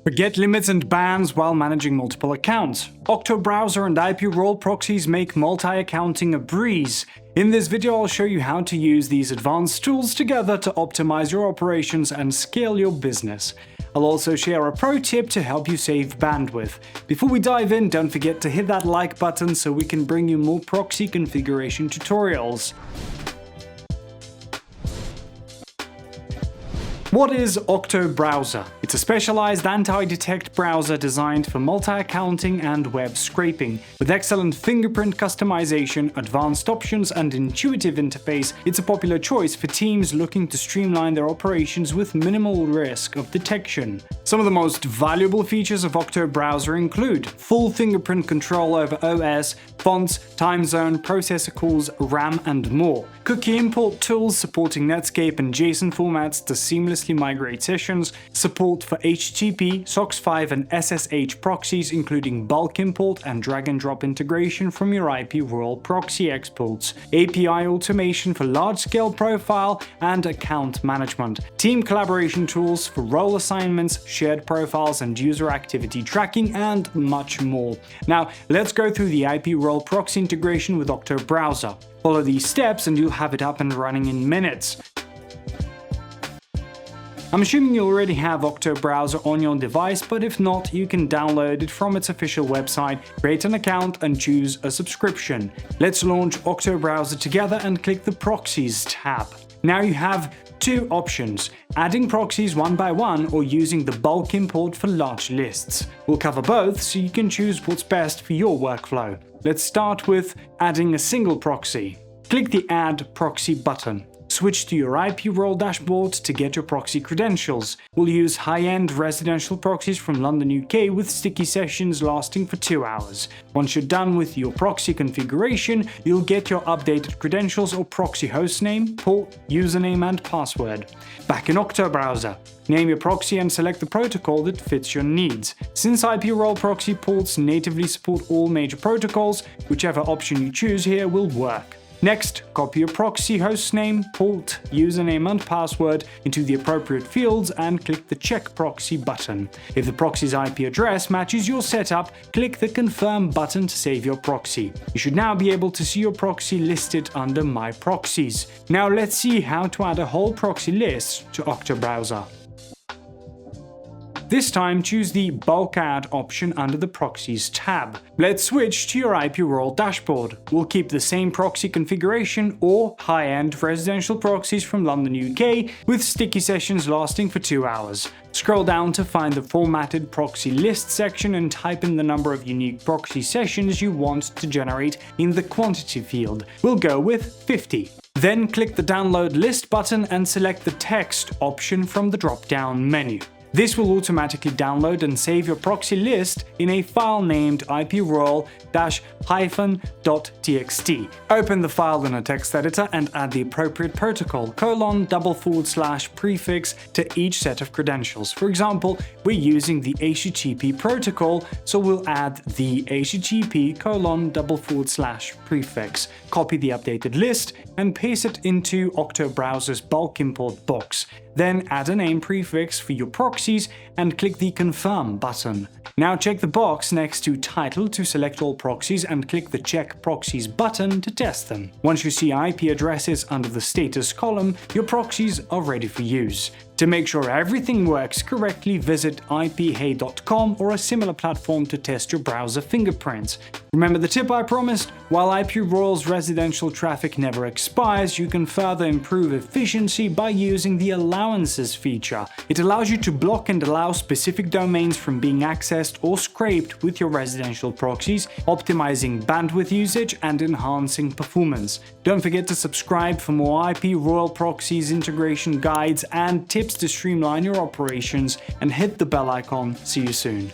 Forget limits and bans while managing multiple accounts. Octo Browser and IPRoyal Proxies make multi-accounting a breeze. In this video, I'll show you how to use these advanced tools together to optimize your operations and scale your business. I'll also share a pro tip to help you save bandwidth. Before we dive in, don't forget to hit that like button so we can bring you more proxy configuration tutorials. What is Octo Browser? It's a specialized anti-detect browser designed for multi-accounting and web scraping. With excellent fingerprint customization, advanced options, and intuitive interface, it's a popular choice for teams looking to streamline their operations with minimal risk of detection. Some of the most valuable features of Octo Browser include full fingerprint control over OS, fonts, time zone, processor calls, RAM, and more. Cookie import tools supporting Netscape and JSON formats to seamlessly migrate sessions, support for HTTP, SOX5 and SSH proxies including bulk import and drag and drop integration from your IPRoyal proxy exports, API automation for large-scale profile and account management, team collaboration tools for role assignments, shared profiles and user activity tracking, and much more. Now, let's go through the IPRoyal proxy integration with Octo Browser. Follow these steps and you'll have it up and running in minutes. I'm assuming you already have Octo Browser on your device, but if not, you can download it from its official website, create an account and choose a subscription. Let's launch Octo Browser together and click the Proxies tab. Now you have two options, adding proxies one by one or using the bulk import for large lists. We'll cover both so you can choose what's best for your workflow. Let's start with adding a single proxy. Click the Add Proxy button. Switch to your IPRoyal dashboard to get your proxy credentials. We'll use high-end residential proxies from London, UK with sticky sessions lasting for 2 hours. Once you're done with your proxy configuration, you'll get your updated credentials or proxy hostname, port, username and password. Back in Octo Browser, name your proxy and select the protocol that fits your needs. Since IPRoyal proxy ports natively support all major protocols, whichever option you choose here will work. Next, copy your proxy hostname, port, username and password into the appropriate fields and click the Check Proxy button. If the proxy's IP address matches your setup, click the Confirm button to save your proxy. You should now be able to see your proxy listed under My Proxies. Now let's see how to add a whole proxy list to Octo Browser. This time, choose the Bulk Add option under the Proxies tab. Let's switch to your IPRoyal dashboard. We'll keep the same proxy configuration or high-end residential proxies from London, UK with sticky sessions lasting for 2 hours. Scroll down to find the Formatted Proxy List section and type in the number of unique proxy sessions you want to generate in the quantity field. We'll go with 50. Then click the Download List button and select the Text option from the drop-down menu. This will automatically download and save your proxy list in a file named IPRoyal-txt. Open the file in a text editor and add the appropriate protocol, // prefix to each set of credentials. For example, we're using the HTTP protocol, so we'll add the HTTP // prefix. Copy the updated list and paste it into Octo Browser's bulk import box. Then add a name prefix for your proxies and click the Confirm button. Now check the box next to Title to select all proxies and click the Check Proxies button to test them. Once you see IP addresses under the Status column, your proxies are ready for use. To make sure everything works correctly, visit iphay.com or a similar platform to test your browser fingerprints. Remember the tip I promised? While IPRoyal's residential traffic never expires, you can further improve efficiency by using the Allowances feature. It allows you to block and allow specific domains from being accessed or scraped with your residential proxies, optimizing bandwidth usage and enhancing performance. Don't forget to subscribe for more IPRoyal Proxies integration guides and tips to streamline your operations, and hit the bell icon. See you soon.